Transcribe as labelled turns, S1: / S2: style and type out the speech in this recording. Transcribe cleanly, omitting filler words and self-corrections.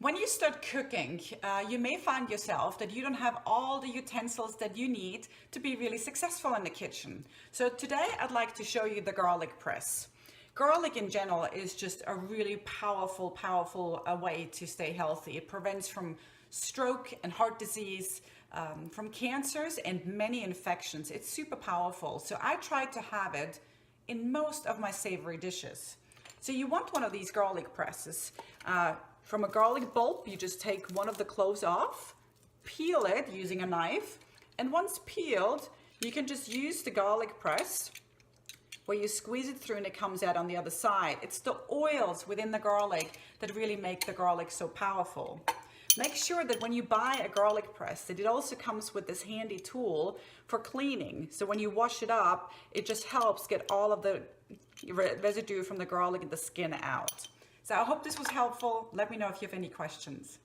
S1: When you start cooking, you may find yourself that you don't have all the utensils that you need to be really successful in the kitchen. So today I'd like to show you the garlic press. Garlic in general is just a really powerful way to stay healthy. It prevents from stroke and heart disease, from cancers and many infections. It's super powerful. So I try to have it in most of my savory dishes. So you want one of these garlic presses. From a garlic bulb, you just take one of the cloves off, peel it using a knife, and once peeled, you can just use the garlic press where you squeeze it through and it comes out on the other side. It's the oils within the garlic that really make the garlic so powerful. Make sure that when you buy a garlic press, that it also comes with this handy tool for cleaning. So when you wash it up, it just helps get all of the residue from the garlic and the skin out. So I hope this was helpful. Let me know if you have any questions.